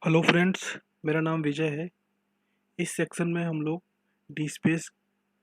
Hello friends, मेरा नाम विजय है। इस सेक्शन में हम लोग डी स्पेस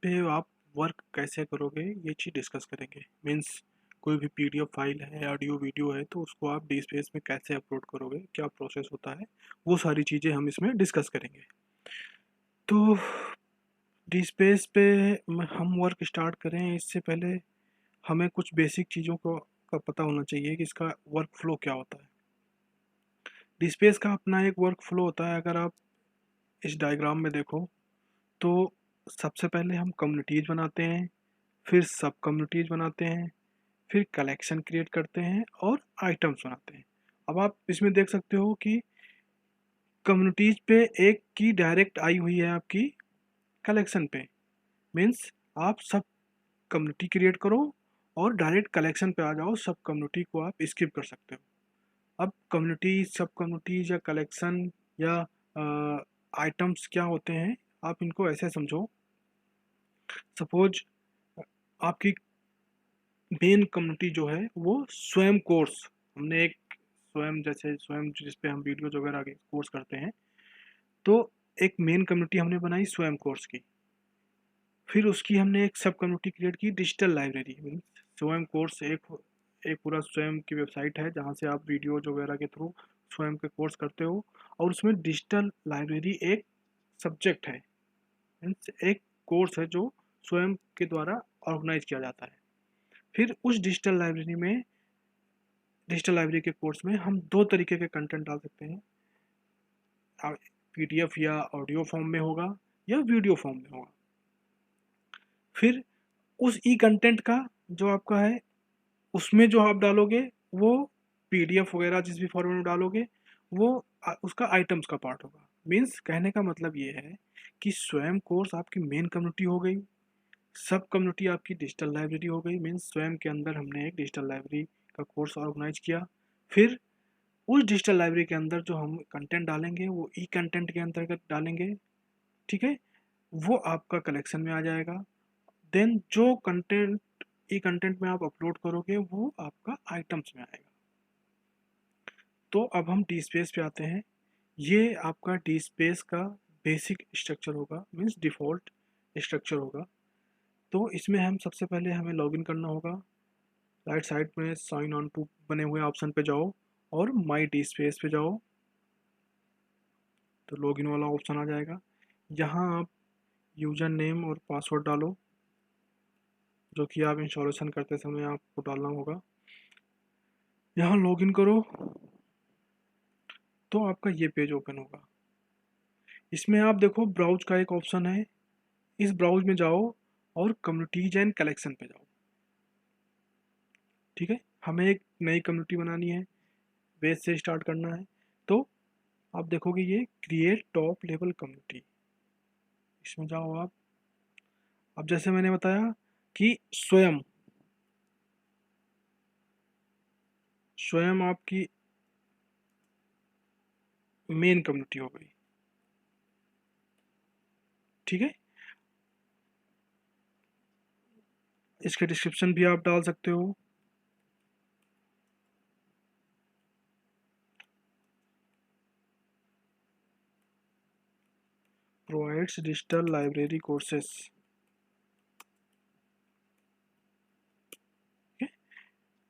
पे आप वर्क कैसे करोगे ये चीज़ डिस्कस करेंगे। मींस कोई भी पीडीएफ फाइल है, ऑडियो वीडियो है, तो उसको आप डी स्पेस में कैसे अपलोड करोगे, क्या प्रोसेस होता है, वो सारी चीज़ें हम इसमें डिस्कस करेंगे। तो डी स्पेस पे हम वर्क स्टार्ट करें इससे पहले हमें कुछ बेसिक चीज़ों को का पता होना चाहिए कि इसका वर्क फ्लो क्या होता है। डी स्पेस का अपना एक वर्क फ्लो होता है। अगर आप इस डायग्राम में देखो तो सबसे पहले हम कम्युनिटीज़ बनाते हैं, फिर सब कम्युनिटीज़ बनाते हैं, फिर कलेक्शन क्रिएट करते हैं और आइटम्स बनाते हैं। अब आप इसमें देख सकते हो कि कम्युनिटीज़ पे एक की डायरेक्ट आई हुई है आपकी कलेक्शन पे। मीन्स आप सब कम्युनिटी क्रिएट करो और डायरेक्ट कलेक्शन पे आ जाओ, सब कम्युनिटी को आप स्किप कर सकते हो। अब कम्युनिटी, सब कम्युनिटीज या कलेक्शन या आइटम्स क्या होते हैं, आप इनको ऐसे समझो। सपोज आपकी मेन कम्युनिटी जो है वो स्वयं कोर्स, हमने एक स्वयं, जैसे स्वयं जिस पे हम वीडियोज वगैरह के कोर्स करते हैं, तो एक मेन कम्युनिटी हमने बनाई स्वयं कोर्स की। फिर उसकी हमने एक सब कम्युनिटी क्रिएट की डिजिटल लाइब्रेरी। मीन्स स्वयं कोर्स एक एक पूरा स्वयं की वेबसाइट है जहाँ से आप वीडियोज वगैरह के थ्रू स्वयं के कोर्स करते हो, और उसमें डिजिटल लाइब्रेरी एक सब्जेक्ट है। मीन्स एक कोर्स है जो स्वयं के द्वारा ऑर्गेनाइज किया जाता है। फिर उस डिजिटल लाइब्रेरी के कोर्स में हम दो तरीके के कंटेंट डाल सकते हैं। पीडीएफ या ऑडियो फॉर्म में होगा या वीडियो फॉर्म में होगा। फिर उस ई कंटेंट का जो आपका है, उसमें जो आप डालोगे वो पीडीएफ वगैरह जिस भी फॉर्मेट में डालोगे वो उसका आइटम्स का पार्ट होगा। मीन्स कहने का मतलब ये है कि स्वयं कोर्स आपकी मेन कम्युनिटी हो गई, सब कम्युनिटी आपकी डिजिटल लाइब्रेरी हो गई। मीन्स स्वयं के अंदर हमने एक डिजिटल लाइब्रेरी का कोर्स ऑर्गेनाइज किया। फिर उस डिजिटल लाइब्रेरी के अंदर जो हम कंटेंट डालेंगे वो ई कंटेंट के अंतर्गत डालेंगे, ठीक है। वो आपका कलेक्शन में आ जाएगा। देन जो कंटेंट ई कंटेंट में आप अपलोड करोगे वो आपका आइटम्स में आएगा। तो अब हम डी स्पेस पे आते हैं। ये आपका डी स्पेस का बेसिक स्ट्रक्चर होगा, मीन्स डिफ़ॉल्ट स्ट्रक्चर होगा। तो इसमें हम सबसे पहले हमें लॉगिन करना होगा। राइट साइड में साइन ऑन टू बने हुए ऑप्शन पे जाओ और माई डी स्पेस पे जाओ, तो लॉगिन वाला ऑप्शन आ जाएगा। यहाँ आप यूज़र नेम और पासवर्ड डालो, जो कि आप इंस्टॉलेशन करते समय आपको डालना होगा। यहाँ लॉगिन करो तो आपका ये पेज ओपन होगा। इसमें आप देखो ब्राउज का एक ऑप्शन है, इस ब्राउज में जाओ और कम्युनिटीज एंड कलेक्शन पे जाओ, ठीक है। हमें एक नई कम्युनिटी बनानी है, बेस से स्टार्ट करना है। तो आप देखोगे ये क्रिएट टॉप लेवल कम्युनिटी, इसमें जाओ आप। अब जैसे मैंने बताया कि स्वयं स्वयं आपकी मेन कम्युनिटी हो गई, ठीक है। इसके डिस्क्रिप्शन भी आप डाल सकते हो। Provides digital library courses,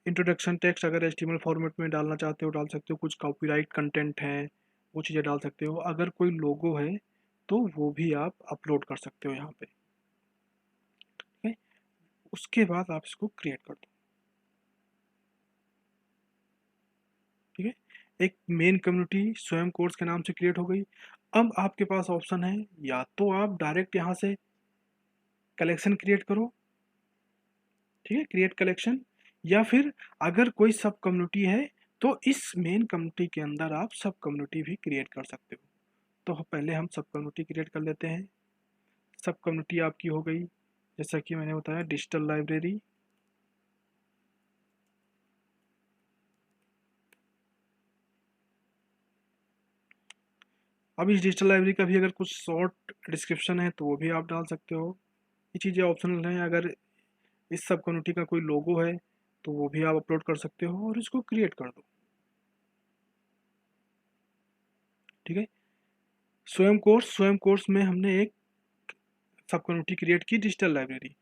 introduction text अगर एचटीएमएल फॉर्मेट में डालना चाहते हो डाल सकते हो। कुछ कॉपीराइट कंटेंट है वो चीज़ें डाल सकते हो। अगर कोई लोगो है तो वो भी आप अपलोड कर सकते हो यहाँ पे, ठीक है। उसके बाद आप इसको क्रिएट कर दो, ठीक है। एक मेन कम्युनिटी स्वयं कोर्स के नाम से क्रिएट हो गई। अब आपके पास ऑप्शन है, या तो आप डायरेक्ट यहाँ से कलेक्शन क्रिएट करो, ठीक है, क्रिएट कलेक्शन। या फिर अगर कोई सब कम्युनिटी है तो इस मेन कम्युनिटी के अंदर आप सब कम्युनिटी भी क्रिएट कर सकते हो। तो पहले हम सब कम्युनिटी क्रिएट कर लेते हैं। सब कम्युनिटी आपकी हो गई, जैसा कि मैंने बताया डिजिटल लाइब्रेरी। अब इस डिजिटल लाइब्रेरी का भी अगर कुछ शॉर्ट डिस्क्रिप्शन है तो वो भी आप डाल सकते हो। ये चीज़ें ऑप्शनल हैं। अगर इस सब कम्युनिटी का कोई लोगो है तो वो भी आप अपलोड कर सकते हो और इसको क्रिएट कर दो। ठीक है। स्वयं कोर्स में हमने एक सब कम्युनिटी क्रिएट की, डिजिटल लाइब्रेरी।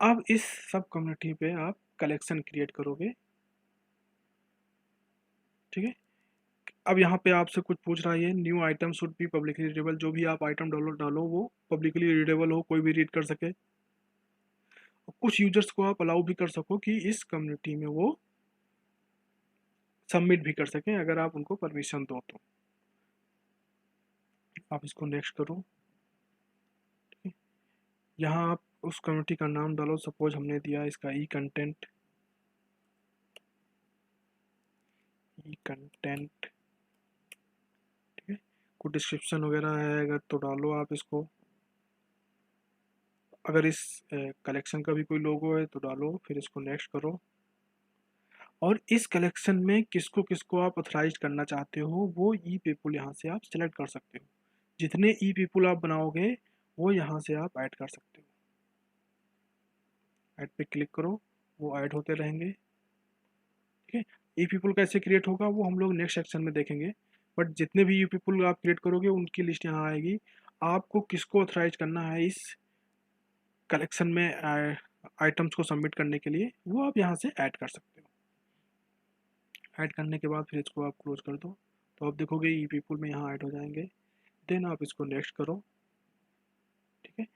अब इस सब कम्युनिटी पे आप कलेक्शन क्रिएट करोगे, ठीक है। अब यहाँ पे आपसे कुछ पूछ रहा है, ये new item should be publicly readable. जो भी आप आइटम डालो वो पब्लिकली रीडेबल हो, कोई भी रीड कर सके। और कुछ यूजर्स को आप अलाउ भी कर सको कि इस कम्युनिटी में वो सबमिट भी कर सकें, अगर आप उनको परमिशन दो तो। आप इसको नेक्स्ट करो, ठीक है। यहाँ आप उस कम्युनिटी का नाम डालो, सपोज हमने दिया इसका ई कंटेंट, ठीक है। कुछ डिस्क्रिप्शन वगैरह है अगर तो डालो आप इसको। अगर इस कलेक्शन का भी कोई लोगो है तो डालो, फिर इसको नेक्स्ट करो। और इस कलेक्शन में किसको किसको आप ऑथराइज करना चाहते हो वो ई पीपल यहाँ से आप सिलेक्ट कर सकते हो। जितने ई पीपल आप बनाओगे वो यहाँ से आप ऐड कर सकते हो। ऐड पे क्लिक करो, वो ऐड होते रहेंगे, ठीक है। ई पीपल कैसे क्रिएट होगा वो हम लोग नेक्स्ट सेक्शन में देखेंगे। बट जितने भी ई पीपल आप क्रिएट करोगे उनकी लिस्ट यहाँ आएगी। आपको किसको ऑथराइज करना है इस कलेक्शन में आइटम्स को सबमिट करने के लिए, वो आप यहाँ से ऐड कर सकते हो। ऐड करने के बाद फिर इसको आप क्लोज कर दो, तो आप देखोगे ई पीपल में यहाँ ऐड हो जाएंगे। देन आप इसको नेक्स्ट करो, ठीक है।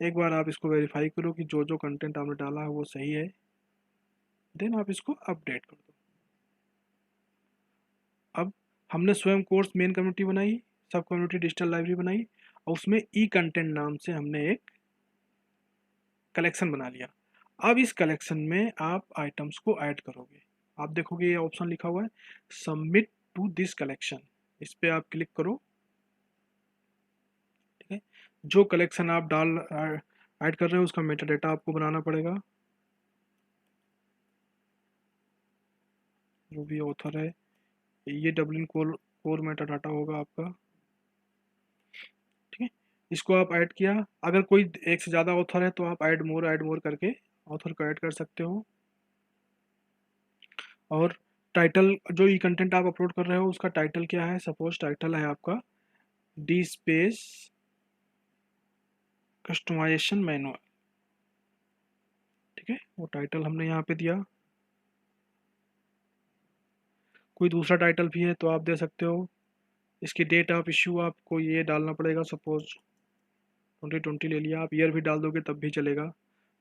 एक बार आप इसको वेरीफाई करो कि जो जो कंटेंट आपने डाला है वो सही है। देन आप इसको अपडेट कर दो। अब हमने स्वयं कोर्स मेन कम्युनिटी बनाई, सब कम्युनिटी डिजिटल लाइब्रेरी बनाई, और उसमें ई कंटेंट नाम से हमने एक कलेक्शन बना लिया। अब इस कलेक्शन में आप आइटम्स को ऐड करोगे। आप देखोगे ये ऑप्शन लिखा हुआ है सबमिट टू दिस कलेक्शन, इस पे आप क्लिक करो, ठीक है। जो कलेक्शन आप ऐड कर रहे हो उसका मेटा डेटा आपको बनाना पड़ेगा। जो भी ऑथर है, ये डब्लिन कोर मेटा डाटा होगा आपका, ठीक है। इसको आप ऐड किया। अगर कोई एक से ज़्यादा ऑथर है तो आप ऐड मोर करके ऑथर को ऐड कर सकते हो। और टाइटल, जो ई कंटेंट आप अपलोड कर रहे हो उसका टाइटल क्या है, सपोज टाइटल है आपका डी स्पेस कस्टमाइजेशन मैनुअल, ठीक है। वो टाइटल हमने यहाँ पे दिया। कोई दूसरा टाइटल भी है तो आप दे सकते हो। इसकी डेट ऑफ इश्यू आपको ये डालना पड़ेगा, सपोज 2020 ले लिया, आप ईयर भी डाल दोगे तब भी चलेगा।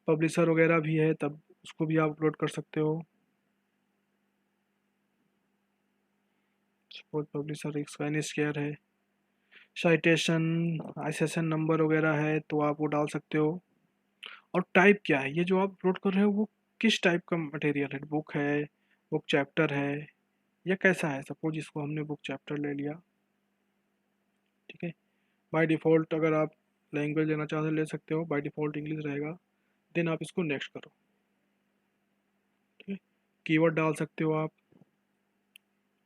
पब्लिशर वगैरह भी है तब उसको भी आप अपलोड कर सकते हो। सपोज पब्लिशर स्क्वायर है। साइटेशन आईएसएन नंबर वगैरह है तो आप वो डाल सकते हो। और टाइप क्या है, ये जो आप अपलोड कर रहे हो वो किस टाइप का मटेरियल है, बुक है, बुक चैप्टर है, या कैसा है। सपोज इसको हमने बुक चैप्टर ले लिया, ठीक है। बाय डिफ़ॉल्ट अगर आप लैंग्वेज लेना चाहते हो ले सकते हो, बाय डिफ़ॉल्ट इंग्लिश रहेगा। देन आप इसको नेक्स्ट करो, ठीक है। कीवर्ड डाल सकते हो आप,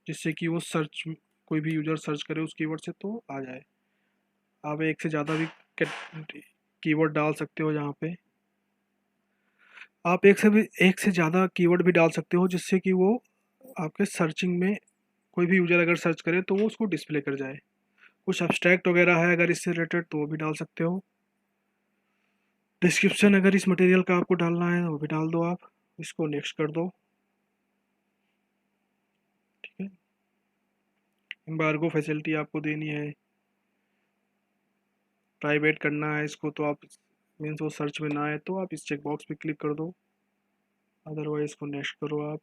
जिससे कि वो सर्च, कोई भी यूज़र सर्च करे उस कीवर्ड से तो आ जाए। आप एक से ज़्यादा भी कीवर्ड डाल सकते हो यहाँ पे। आप एक से ज़्यादा कीवर्ड भी डाल सकते हो जिससे कि वो आपके सर्चिंग में कोई भी यूज़र अगर सर्च करे तो वो उसको डिस्प्ले कर जाए। कुछ अब्स्ट्रैक्ट वगैरह है अगर इससे रिलेटेड तो वो भी डाल सकते हो। डिस्क्रिप्शन अगर इस मटेरियल का आपको डालना है वो भी डाल दो आप। इसको नेक्स्ट कर दो, ठीक है। एम्बार्गो फैसिलिटी आपको देनी है, प्राइवेट करना है इसको तो आप मीन्स वो सर्च में ना आए तो आप इस चेक बॉक्स पे क्लिक कर दो, अदरवाइज इसको नेक्स्ट करो आप,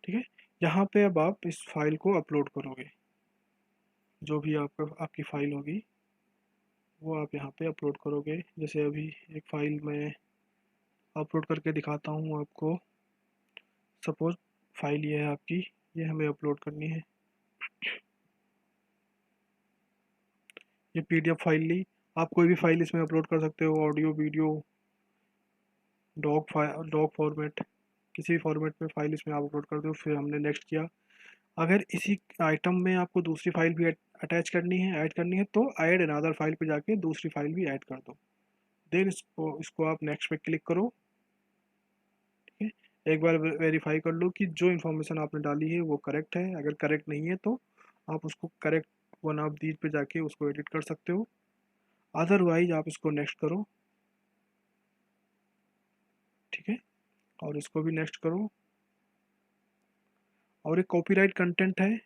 ठीक है। यहाँ पे अब आप इस फाइल को अपलोड करोगे, जो भी आपकी फ़ाइल होगी वो आप यहाँ पे अपलोड करोगे। जैसे अभी एक फ़ाइल मैं अपलोड करके दिखाता हूँ आपको। सपोज फाइल ये है आपकी, ये हमें अपलोड करनी है। ये पीडीएफ फाइल ली, आप कोई भी फाइल इसमें अपलोड कर सकते हो, ऑडियो वीडियो डॉग फॉर्मेट, किसी भी फॉर्मेट में फाइल इसमें आप अपलोड कर दो। फिर हमने नेक्स्ट किया। अगर इसी आइटम में आपको दूसरी फाइल भी अटैच करनी है, ऐड करनी है तो ऐड अनदर फाइल पे जाके दूसरी फाइल भी ऐड कर दो। देन इसको आप नेक्स्ट पे क्लिक करो, ठीक है। एक बार वेरीफाई कर लो कि जो इन्फॉर्मेशन आपने डाली है वो करेक्ट है। अगर करेक्ट नहीं है तो आप उसको करेक्ट वन ऑफ दीज पे जाके उसको एडिट कर सकते हो। अदरवाइज आप इसको नेक्स्ट करो, ठीक है, और इसको भी नेक्स्ट करो। और एक कॉपीराइट कंटेंट है,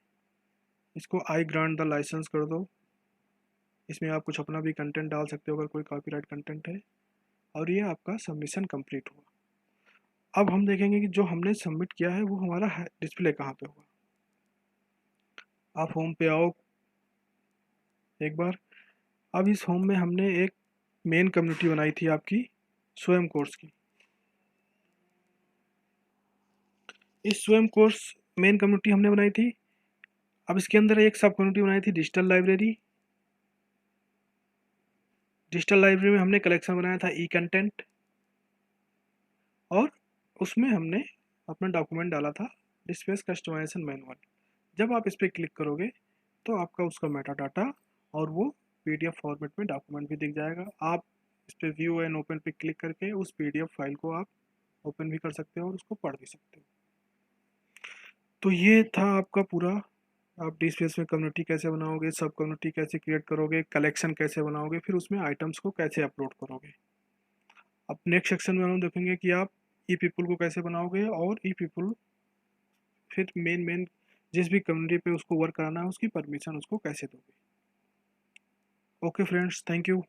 इसको आई ग्रांट द लाइसेंस कर दो। इसमें आप कुछ अपना भी कंटेंट डाल सकते हो अगर कोई कॉपीराइट कंटेंट है। और ये आपका सबमिशन कंप्लीट हुआ। अब हम देखेंगे कि जो हमने सबमिट किया है वो हमारा डिस्प्ले कहाँ पे होगा। आप होम पे आओ एक बार। अब इस होम में हमने एक मेन कम्युनिटी बनाई थी आपकी स्वयं कोर्स की। इस स्वयं कोर्स मेन कम्युनिटी हमने बनाई थी। अब इसके अंदर एक सब कम्युनिटी बनाई थी डिजिटल लाइब्रेरी। डिजिटल लाइब्रेरी में हमने कलेक्शन बनाया था ई कंटेंट, और उसमें हमने अपना डॉक्यूमेंट डाला था डिस्प्लेस कस्टमाइजेशन मैनुअल। जब आप इस पर क्लिक करोगे तो आपका उसका मेटा डाटा और वो पीडीएफ फॉर्मेट में डॉक्यूमेंट भी दिख जाएगा। आप इस पर व्यू एंड ओपन पे क्लिक करके उस पीडीएफ फाइल को आप ओपन भी कर सकते हो और उसको पढ़ भी सकते हो। तो ये था आपका पूरा, आप डी स्पेस में कम्युनिटी कैसे बनाओगे, सब कम्युनिटी कैसे क्रिएट करोगे, कलेक्शन कैसे बनाओगे, फिर उसमें आइटम्स को कैसे अपलोड करोगे। अब नेक्स्ट सेक्शन में हम देखेंगे कि आप ई पीपल को कैसे बनाओगे और ई पीपल फिर मेन जिस भी कम्युनिटी पे उसको वर्क कराना है उसकी परमिशन उसको कैसे दोगे। Okay friends, thank you.